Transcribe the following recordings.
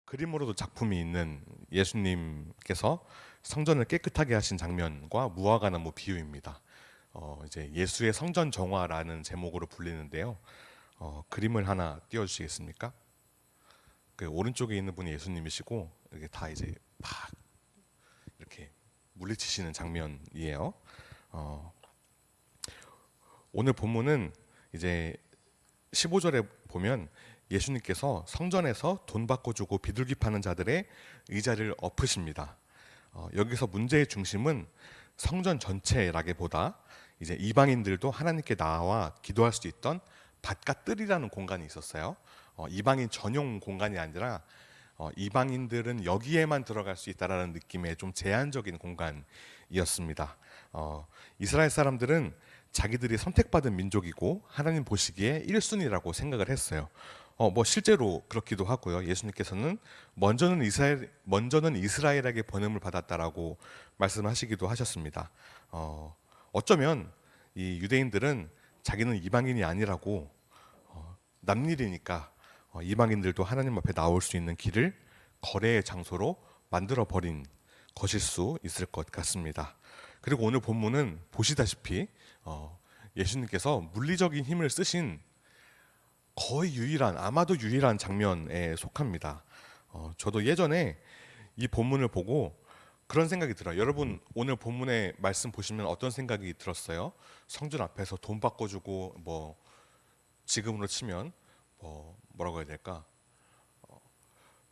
그림으로도 작품이 있는 예수님께서 성전을 깨끗하게 하신 장면과 무화과나무 비유입니다. 이제 예수의 성전 정화라는 제목으로 불리는데요. 그림을 하나 띄워주시겠습니까? 그 오른쪽에 있는 분이 예수님이시고 이게 다 이제 막 이렇게 물리치시는 장면이에요. 어, 오늘 본문은 이제 15절에 보면 예수님께서 성전에서 돈 바꿔주고 비둘기 파는 자들의 의자를 엎으십니다. 여기서 문제의 중심은 성전 전체라기보다 이제 이방인들도 하나님께 나와 기도할 수 있던 밭과 뜰이라는 공간이 있었어요. 이방인 전용 공간이 아니라 이방인들은 여기에만 들어갈 수 있다라는 느낌의 좀 제한적인 공간이었습니다. 이스라엘 사람들은 자기들이 선택받은 민족이고 하나님 보시기에 1순위라고 생각을 했어요. 뭐 실제로 그렇기도 하고요. 예수님께서는 먼저는 이스라엘에게 번음을 받았다라고 말씀하시기도 하셨습니다. 어쩌면 이 유대인들은 자기는 이방인이 아니라고 남일이니까 이방인들도 하나님 앞에 나올 수 있는 길을 거래의 장소로 만들어 버린 것일 수 있을 것 같습니다. 그리고 오늘 본문은 보시다시피 예수님께서 물리적인 힘을 쓰신 거의 아마도 유일한 장면에 속합니다. 저도 예전에 이 본문을 보고 그런 생각이 들어요. 여러분 오늘 본문의 말씀 보시면 어떤 생각이 들었어요? 성전 앞에서 돈 바꿔주고 뭐 지금으로 치면 뭐라고 해야 될까?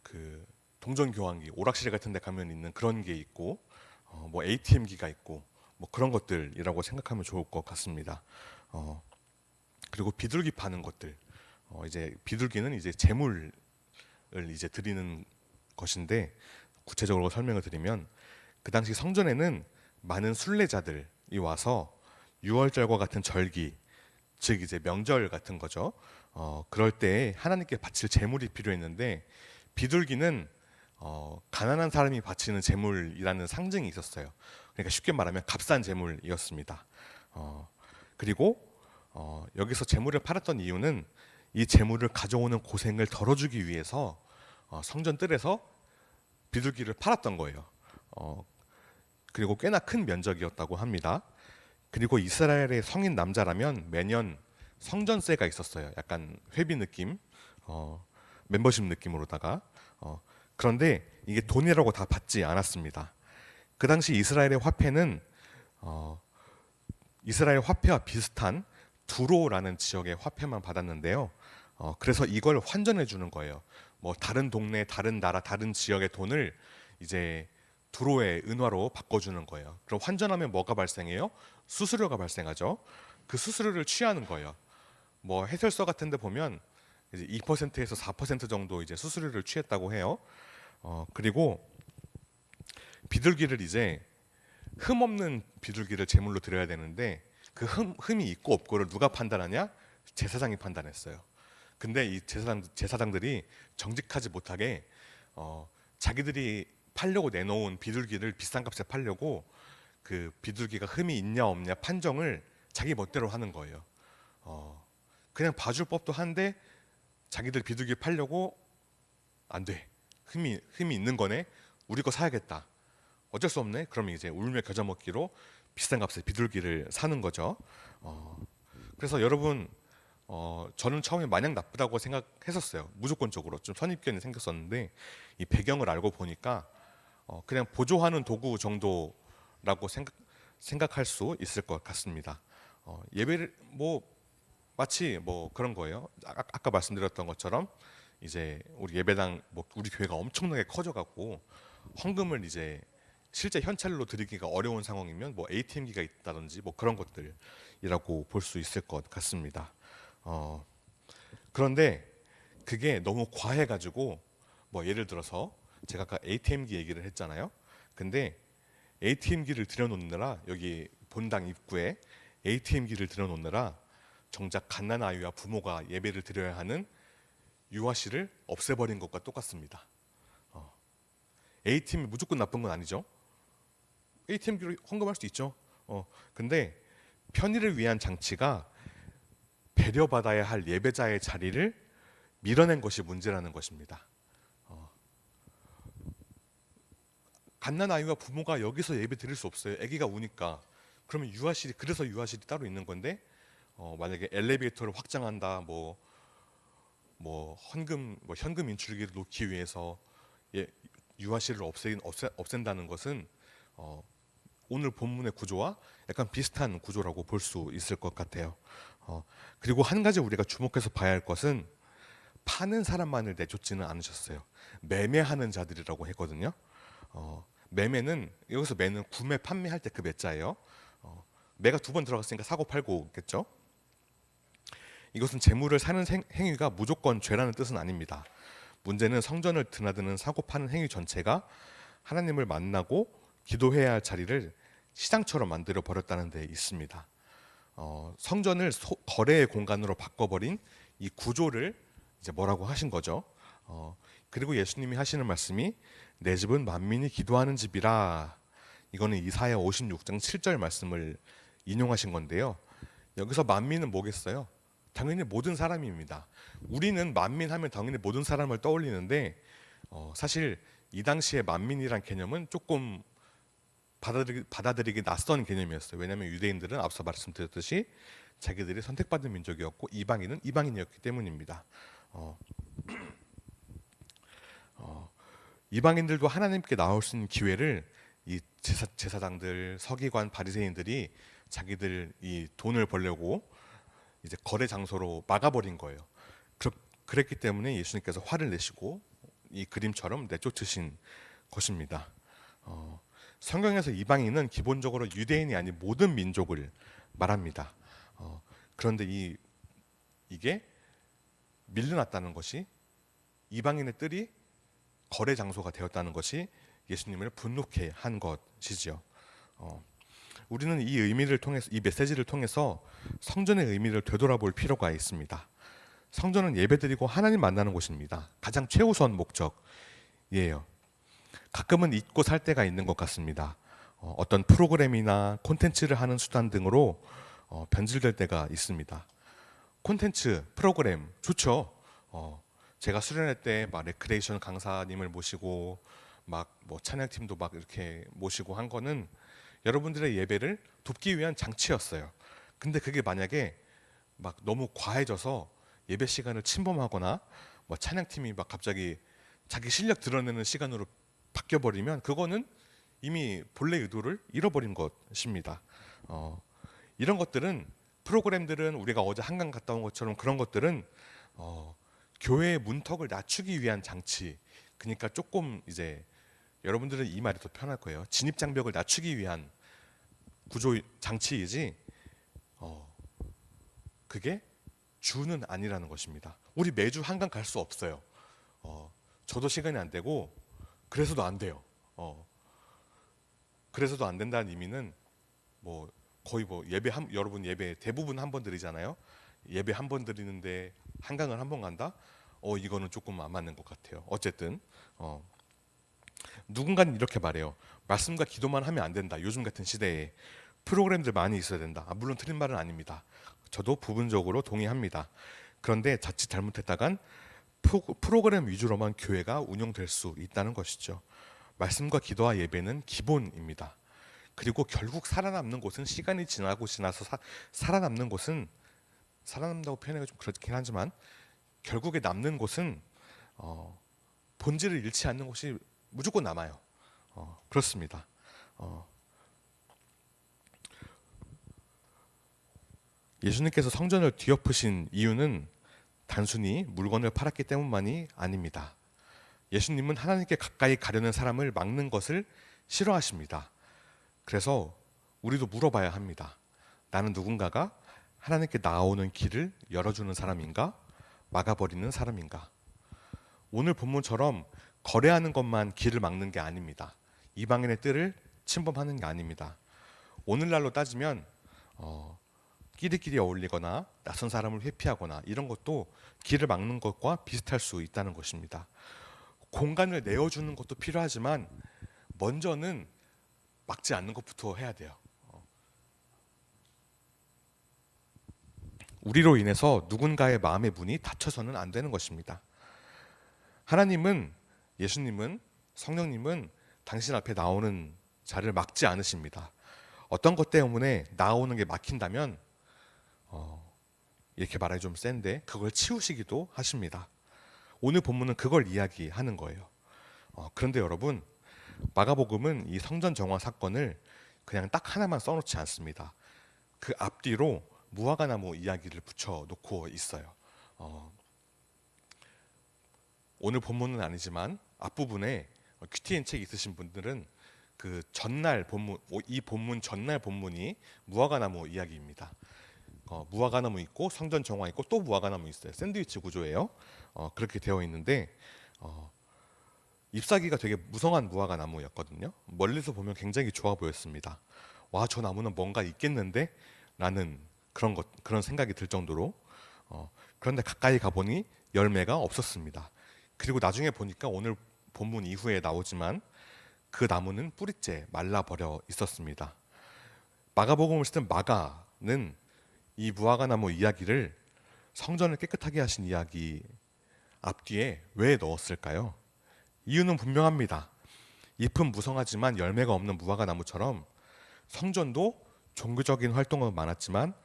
그 동전 교환기, 오락실 같은 데 가면 있는 그런 게 있고 뭐 ATM기가 있고 뭐 그런 것들이라고 생각하면 좋을 것 같습니다. 그리고 비둘기 파는 것들. 이제 비둘기는 이제 재물을 이제 드리는 것인데 구체적으로 설명을 드리면 그 당시 성전에는 많은 순례자들이 와서 유월절과 같은 절기, 즉 이제 명절 같은 거죠. 그럴 때 하나님께 바칠 재물이 필요했는데 비둘기는 가난한 사람이 바치는 재물이라는 상징이 있었어요. 그러니까 쉽게 말하면 값싼 재물이었습니다. 그리고 여기서 재물을 팔았던 이유는 이 재물을 가져오는 고생을 덜어주기 위해서 성전 뜰에서 비둘기를 팔았던 거예요. 그리고 꽤나 큰 면적이었다고 합니다. 그리고 이스라엘의 성인 남자라면 매년 성전세가 있었어요. 약간 회비 느낌, 멤버십 느낌으로다가. 그런데 이게 돈이라고 다 받지 않았습니다. 그 당시 이스라엘의 화폐는 이스라엘 화폐와 비슷한 두로라는 지역의 화폐만 받았는데요. 그래서 이걸 환전해 주는 거예요. 뭐 다른 동네, 다른 나라, 다른 지역의 돈을 이제 두로의 은화로 바꿔주는 거예요. 그럼 환전하면 뭐가 발생해요? 수수료가 발생하죠. 그 수수료를 취하는 거예요. 뭐 해설서 같은데 보면 이제 2%에서 4% 정도 이제 수수료를 취했다고 해요. 그리고 비둘기를 이제 흠 없는 비둘기를 제물로 드려야 되는데 그 흠이 있고 없고를 누가 판단하냐? 제사장이 판단했어요. 근데 이 제사장들이 정직하지 못하게 자기들이 팔려고 내놓은 비둘기를 비싼 값에 팔려고 그 비둘기가 흠이 있냐 없냐 판정을 자기 멋대로 하는 거예요. 그냥 봐줄 법도 한데 자기들 비둘기 팔려고 안 돼. 흠이 있는 거네. 우리 거 사야겠다. 어쩔 수 없네. 그러면 이제 울며 겨자 먹기로 비싼 값에 비둘기를 사는 거죠. 그래서 여러분 저는 처음에 마냥 나쁘다고 생각했었어요. 무조건적으로 좀 선입견이 생겼었는데 이 배경을 알고 보니까 그냥 보조하는 도구 정도라고 생각할 수 있을 것 같습니다. 예배를 뭐 마치 뭐 그런 거예요. 아까 말씀드렸던 것처럼 이제 우리 예배당 뭐 우리 교회가 엄청나게 커져갖고 헌금을 이제 실제 현찰로 드리기가 어려운 상황이면 뭐 ATM기가 있다든지 뭐 그런 것들이라고 볼 수 있을 것 같습니다. 그런데 그게 너무 과해가지고 뭐 예를 들어서 제가 아까 ATM기 얘기를 했잖아요. 근데 ATM기를 들여놓느라 여기 본당 입구에 ATM기를 들여놓느라 정작 갓난아이와 부모가 예배를 드려야 하는 유아실을 없애버린 것과 똑같습니다. ATM이 무조건 나쁜 건 아니죠. ATM기로 헌금할 수 있죠. 근데 편의를 위한 장치가 배려받아야 할 예배자의 자리를 밀어낸 것이 문제라는 것입니다. 갓난 아이와 부모가 여기서 예배 드릴 수 없어요. 아기가 우니까. 그러면 유아실이, 그래서 유아실이 따로 있는 건데, 만약에 엘리베이터를 확장한다, 현금 인출기를 놓기 위해서 예, 유아실을 없앤다는 것은 오늘 본문의 구조와 약간 비슷한 구조라고 볼 수 있을 것 같아요. 그리고 한 가지 우리가 주목해서 봐야 할 것은 파는 사람만을 내쫓지는 않으셨어요. 매매하는 자들이라고 했거든요. 매매는, 여기서 매는 구매 판매할 때 그 매자예요. 매가 두 번 들어갔으니까 사고 팔고겠죠. 이것은 재물을 사는 행위가 무조건 죄라는 뜻은 아닙니다. 문제는 성전을 드나드는 사고 파는 행위 전체가 하나님을 만나고 기도해야 할 자리를 시장처럼 만들어 버렸다는 데 있습니다. 성전을 거래의 공간으로 바꿔버린 이 구조를 이제 뭐라고 하신 거죠. 그리고 예수님이 하시는 말씀이 내 집은 만민이 기도하는 집이라. 이거는 이사야 56장 7절 말씀을 인용하신 건데요. 여기서 만민은 뭐겠어요? 당연히 모든 사람입니다. 우리는 만민 하면 당연히 모든 사람을 떠올리는데 사실 이 당시에 만민이란 개념은 조금 받아들이기 낯선 개념이었어요. 왜냐하면 유대인들은 앞서 말씀드렸듯이 자기들이 선택받은 민족이었고 이방인은 이방인이었기 때문입니다. 이방인들도 하나님께 나올 수 있는 기회를 이 제사장들, 서기관, 바리새인들이 자기들 이 돈을 벌려고 이제 거래 장소로 막아버린 거예요. 그랬기 때문에 예수님께서 화를 내시고 이 그림처럼 내쫓으신 것입니다. 성경에서 이방인은 기본적으로 유대인이 아닌 모든 민족을 말합니다. 그런데 이게 밀려났다는 것이, 이방인의 뜰이 거래 장소가 되었다는 것이 예수님을 분노케 한 것이지요. 우리는 이 의미를 통해서, 이 메시지를 통해서 성전의 의미를 되돌아볼 필요가 있습니다. 성전은 예배드리고 하나님 만나는 곳입니다. 가장 최우선 목적이에요. 가끔은 잊고 살 때가 있는 것 같습니다. 어떤 프로그램이나 콘텐츠를 하는 수단 등으로 변질될 때가 있습니다. 콘텐츠, 프로그램 좋죠. 제가 수련회 때 막 레크레이션 강사님을 모시고 막 뭐 찬양팀도 막 이렇게 모시고 한 거는 여러분들의 예배를 돕기 위한 장치였어요. 근데 그게 만약에 막 너무 과해져서 예배 시간을 침범하거나 뭐 찬양팀이 막 갑자기 자기 실력 드러내는 시간으로 바뀌어 버리면 그거는 이미 본래 의도를 잃어버린 것입니다. 이런 것들은, 프로그램들은 우리가 어제 한강 갔다 온 것처럼 그런 것들은 교회의 문턱을 낮추기 위한 장치. 그러니까 조금 이제 여러분들은 이 말이 더 편할 거예요. 진입 장벽을 낮추기 위한 구조 장치이지 그게 주는 아니라는 것입니다. 우리 매주 한강 갈 수 없어요. 저도 시간이 안 되고 그래서도 안 돼요. 그래서도 안 된다는 의미는 뭐 거의 여러분 예배 대부분 한 번 드리잖아요. 예배 한 번 드리는데 한강을 한 번 간다? 이거는 조금 안 맞는 것 같아요. 어쨌든 누군가는 이렇게 말해요. 말씀과 기도만 하면 안 된다. 요즘 같은 시대에 프로그램들 많이 있어야 된다. 물론 틀린 말은 아닙니다. 저도 부분적으로 동의합니다. 그런데 자칫 잘못했다간 프로그램 위주로만 교회가 운영될 수 있다는 것이죠. 말씀과 기도와 예배는 기본입니다. 그리고 결국 살아남는 곳은, 시간이 지나서 살아남는 곳은, 살아남는다고 표현하기가 좀 그렇긴 하지만 결국에 남는 곳은 본질을 잃지 않는 곳이 무조건 남아요. 그렇습니다. 예수님께서 성전을 뒤엎으신 이유는 단순히 물건을 팔았기 때문만이 아닙니다. 예수님은 하나님께 가까이 가려는 사람을 막는 것을 싫어하십니다. 그래서 우리도 물어봐야 합니다. 나는 누군가가 하나님께 나오는 길을 열어주는 사람인가? 막아버리는 사람인가? 오늘 본문처럼 거래하는 것만 길을 막는 게 아닙니다. 이방인의 뜰을 침범하는 게 아닙니다. 오늘날로 따지면 끼리끼리 어울리거나 낯선 사람을 회피하거나 이런 것도 길을 막는 것과 비슷할 수 있다는 것입니다. 공간을 내어주는 것도 필요하지만 먼저는 막지 않는 것부터 해야 돼요. 우리로 인해서 누군가의 마음의 문이 닫혀서는 안 되는 것입니다. 하나님은, 예수님은, 성령님은 당신 앞에 나오는 자를 막지 않으십니다. 어떤 것 때문에 나오는 게 막힌다면 이렇게 말하기 좀 센데 그걸 치우시기도 하십니다. 오늘 본문은 그걸 이야기하는 거예요. 그런데 여러분, 마가복음은 이 성전 정화 사건을 그냥 딱 하나만 써놓지 않습니다. 그 앞뒤로 무화과나무 이야기를 붙여놓고 있어요. 오늘 본문은 아니지만 앞부분에 QTN 책 있으신 분들은 그 전날 본문, 이 본문 전날 본문이 무화과나무 이야기입니다. 무화과나무 있고 성전 정화 있고 또 무화과나무 있어요. 샌드위치 구조예요. 그렇게 되어 있는데 잎사귀가 되게 무성한 무화과나무였거든요. 멀리서 보면 굉장히 좋아 보였습니다. 와, 저 나무는 뭔가 있겠는데? 라는 그런 생각이 들 정도로 그런데 가까이 가보니 열매가 없었습니다. 그리고 나중에 보니까 오늘 본문 이후에 나오지만 그 나무는 뿌리째 말라버려 있었습니다. 마가복음을 쓰던 마가는 이 무화과나무 이야기를 성전을 깨끗하게 하신 이야기 앞뒤에 왜 넣었을까요? 이유는 분명합니다. 잎은 무성하지만 열매가 없는 무화과나무처럼 성전도 종교적인 활동은 많았지만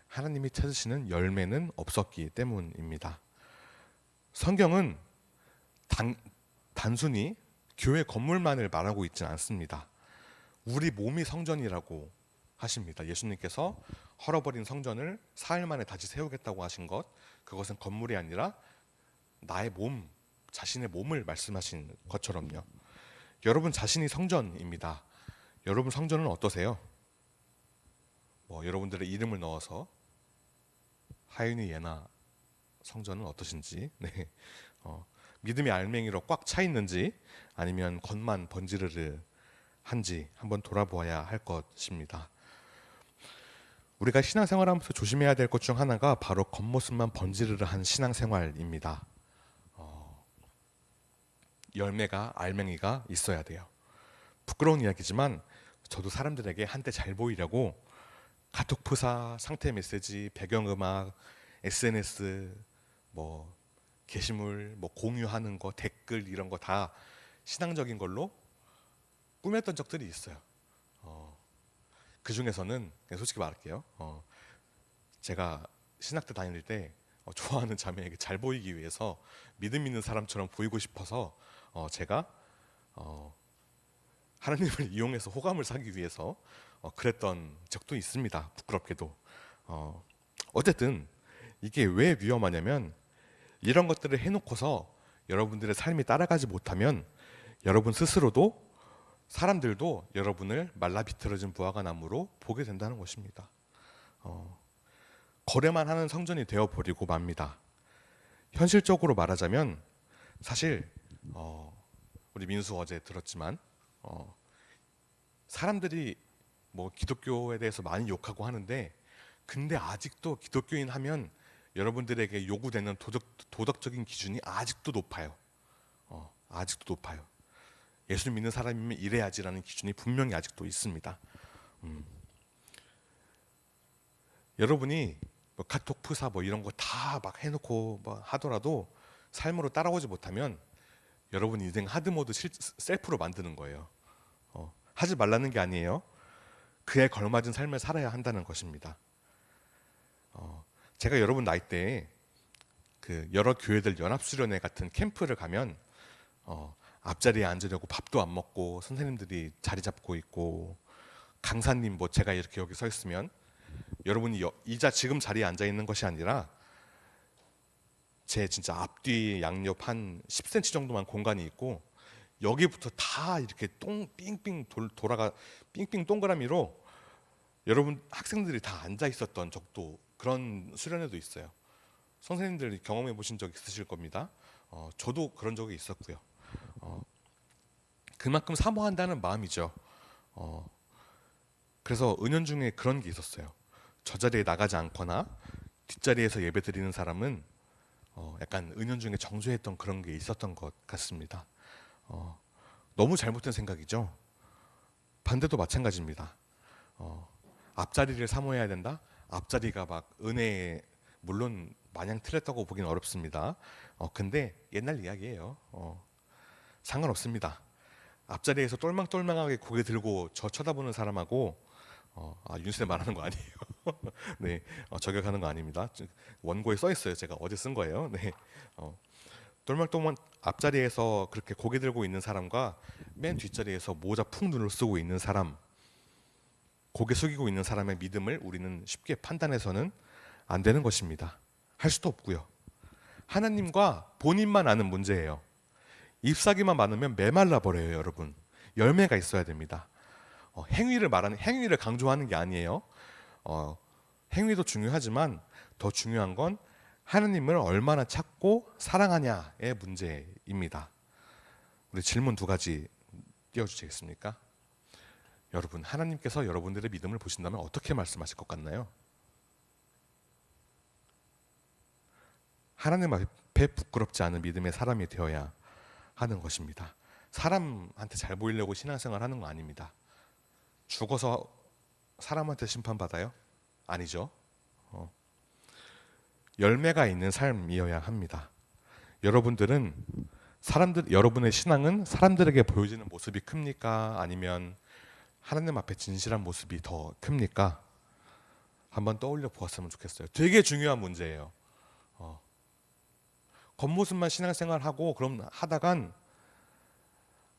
하나님이 찾으시는 열매는 없었기 때문입니다. 성경은 단순히 교회 건물만을 말하고 있지는 않습니다. 우리 몸이 성전이라고 하십니다. 예수님께서 헐어버린 성전을 사흘 만에 다시 세우겠다고 하신 것, 그것은 건물이 아니라 나의 몸, 자신의 몸을 말씀하신 것처럼요. 여러분 자신이 성전입니다. 여러분 성전은 어떠세요? 여러분들의 이름을 넣어서 하윤이 예나 성전은 어떠신지, 네. 믿음의 알맹이로 꽉 차 있는지 아니면 겉만 번지르르 한지 한번 돌아보아야 할 것입니다. 우리가 신앙생활하면서 조심해야 될 것 중 하나가 바로 겉모습만 번지르르한 신앙생활입니다. 열매가 알맹이가 있어야 돼요. 부끄러운 이야기지만 저도 사람들에게 한때 잘 보이려고 카톡 프사, 상태 메시지, 배경음악, SNS, 게시물, 공유하는 거, 댓글 이런 거 다 신앙적인 걸로 꾸몄던 적들이 있어요. 그 중에서는 솔직히 말할게요. 제가 신학대 다닐 때 좋아하는 자매에게 잘 보이기 위해서 믿음 있는 사람처럼 보이고 싶어서 제가 하나님을 이용해서 호감을 사기 위해서 그랬던 적도 있습니다. 부끄럽게도. 어쨌든 이게 왜 위험하냐면 이런 것들을 해놓고서 여러분들의 삶이 따라가지 못하면 여러분 스스로도 사람들도 여러분을 말라비틀어진 무화과나무로 보게 된다는 것입니다. 거래만 하는 성전이 되어버리고 맙니다. 현실적으로 말하자면 사실 우리 민수 어제 들었지만 사람들이 기독교에 대해서 많이 욕하고 하는데 근데 아직도 기독교인 하면 여러분들에게 요구되는 도덕적인 기준이 아직도 높아요. 아직도 높아요. 예수 믿는 사람이면 이래야지라는 기준이 분명히 아직도 있습니다. 여러분이 카톡 프사 이런 거 다 막 해놓고 하더라도 삶으로 따라오지 못하면 여러분 인생 하드모드 셀프로 만드는 거예요. 하지 말라는 게 아니에요. 그에 걸맞은 삶을 살아야 한다는 것입니다. 제가 여러분 나이대에 그 여러 교회들 연합수련회 같은 캠프를 가면 앞자리에 앉으려고 밥도 안 먹고 선생님들이 자리 잡고 있고 강사님 제가 이렇게 여기 서 있으면 여러분이 지금 자리에 앉아 있는 것이 아니라 제 진짜 앞뒤 양옆 한 10cm 정도만 공간이 있고 여기부터 다 이렇게 삥삥 돌아가 삥삥 동그라미로 여러분 학생들이 다 앉아 있었던 적도 그런 수련회도 있어요. 선생님들 경험해 보신 적 있으실 겁니다. 저도 그런 적이 있었고요. 그만큼 사모한다는 마음이죠. 그래서 은연중에 그런 게 있었어요. 저 자리에 나가지 않거나 뒷자리에서 예배 드리는 사람은 약간 은연중에 정죄했던 그런 게 있었던 것 같습니다. 너무 잘못된 생각이죠. 반대도 마찬가지입니다. 앞자리를 사모해야 된다? 앞자리가 막 은혜에 물론 마냥 틀렸다고 보긴 어렵습니다. 근데 옛날 이야기예요. 상관없습니다. 앞자리에서 똘망똘망하게 고개 들고 저 쳐다보는 사람하고 윤세 말하는 거 아니에요. 네, 저격하는 거 아닙니다. 원고에 써 있어요. 제가 어제 쓴 거예요. 네, 똘망똘망 앞자리에서 그렇게 고개 들고 있는 사람과 맨 뒷자리에서 모자 푹 눌러 쓰고 있는 사람, 고개 숙이고 있는 사람의 믿음을 우리는 쉽게 판단해서는 안 되는 것입니다. 할 수도 없고요. 하나님과 본인만 아는 문제예요. 잎사귀만 많으면 메말라 버려요, 여러분. 열매가 있어야 됩니다. 행위를 강조하는 게 아니에요. 행위도 중요하지만 더 중요한 건 하나님을 얼마나 찾고 사랑하냐의 문제입니다. 우리 질문 2가지 띄워주시겠습니까? 여러분, 하나님께서 여러분들의 믿음을 보신다면 어떻게 말씀하실 것 같나요? 하나님 앞에 부끄럽지 않은 믿음의 사람이 되어야 하는 것입니다. 사람한테 잘 보이려고 신앙생활 하는 거 아닙니다. 죽어서 사람한테 심판받아요? 아니죠. 열매가 있는 삶이어야 합니다. 여러분의 신앙은 사람들에게 보여지는 모습이 큽니까? 아니면 하나님 앞에 진실한 모습이 더 큽니까? 한번 떠올려 보았으면 좋겠어요. 되게 중요한 문제예요. 겉모습만 신앙생활하고 그럼 하다간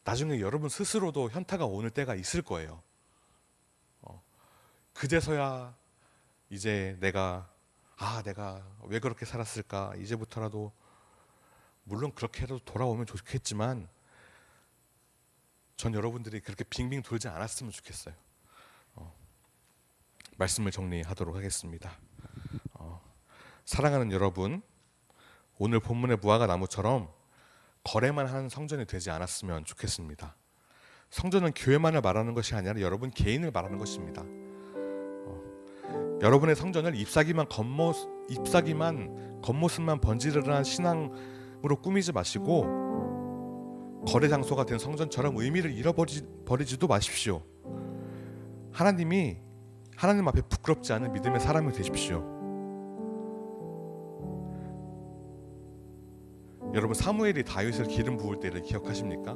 나중에 여러분 스스로도 현타가 오는 때가 있을 거예요. 그제서야 이제 내가 왜 그렇게 살았을까? 이제부터라도 물론 그렇게라도 돌아오면 좋겠지만 전 여러분들이 그렇게 빙빙 돌지 않았으면 좋겠어요. 말씀을 정리하도록 하겠습니다. 사랑하는 여러분, 오늘 본문의 무화과 나무처럼 거래만 하는 성전이 되지 않았으면 좋겠습니다. 성전은 교회만을 말하는 것이 아니라 여러분 개인을 말하는 것입니다. 여러분의 성전을 잎사귀만 겉모습만 번지르르한 신앙으로 꾸미지 마시고 거래 장소가 된 성전처럼 의미를 잃어버리지도 마십시오. 하나님 앞에 부끄럽지 않은 믿음의 사람이 되십시오. 여러분, 사무엘이 다윗을 기름 부을 때를 기억하십니까?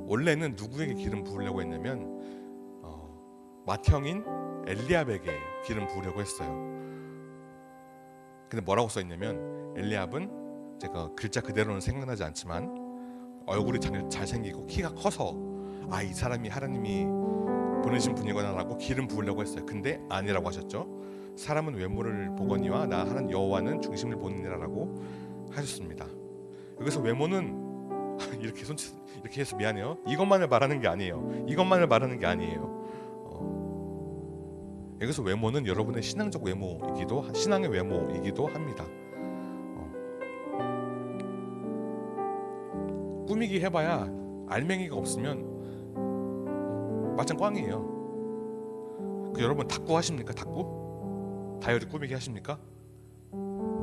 원래는 누구에게 기름 부으려고 했냐면 맏형인 엘리압에게 기름 부으려고 했어요. 근데 뭐라고 써있냐면 엘리압은 제가 글자 그대로는 생각나지 않지만 얼굴이 잘생기고 키가 커서 이 사람이 하나님이 보내신 분이구나라고 기름 부으려고 했어요. 근데 아니라고 하셨죠. 사람은 외모를 보거니와 나 하는 여호와는 중심을 보느니라라고 하셨습니다. 여기서 외모는 이렇게 해서 미안해요. 이것만을 말하는 게 아니에요. 여기서 외모는 여러분의 신앙의 외모이기도 합니다. 꾸미기 해봐야 알맹이가 없으면 마찬 꽝이에요. 여러분 탁구 하십니까? 탁구? 다이어리 꾸미기 하십니까?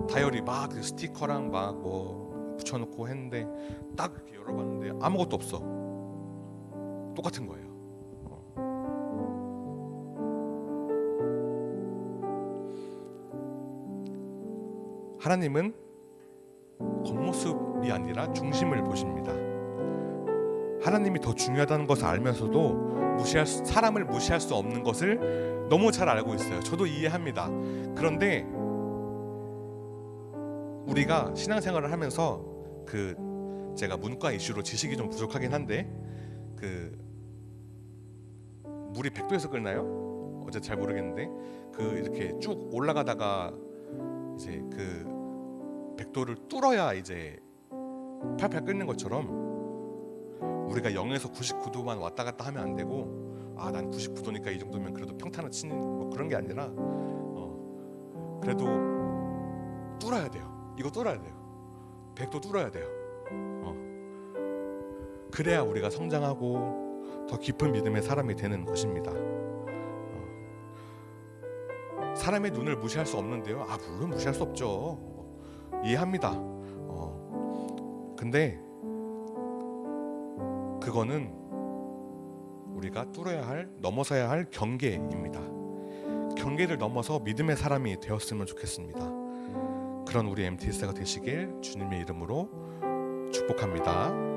다이어리 막 그 스티커랑 막 뭐 붙여놓고 했는데 딱 이렇게 열어봤는데 아무것도 없어. 똑같은 거예요. 하나님은 겉모습이 아니라 중심을 보십니다. 하나님이 더 중요하다는 것을 알면서도 사람을 무시할 수 없는 것을 너무 잘 알고 있어요. 저도 이해합니다. 그런데 우리가 신앙생활을 하면서 제가 문과 이슈로 지식이 좀 부족하긴 한데 물이 100도에서 끓나요? 어제 잘 모르겠는데 이렇게 쭉 올라가다가 이제 100도를 뚫어야 이제 팔팔 끓는 것처럼 우리가 0에서 99도만 왔다 갔다 하면 안 되고 난 99도니까 이 정도면 그래도 평탄을 치는 뭐 그런 게 아니라 그래도 뚫어야 돼요. 이거 뚫어야 돼요. 100도 뚫어야 돼요. 그래야 우리가 성장하고 더 깊은 믿음의 사람이 되는 것입니다. 사람의 눈을 무시할 수 없는데요. 물론 무시할 수 없죠. 이해합니다. 근데 그거는 우리가 넘어서야 할 경계입니다. 경계를 넘어서 믿음의 사람이 되었으면 좋겠습니다. 그런 우리 MTS가 되시길 주님의 이름으로 축복합니다.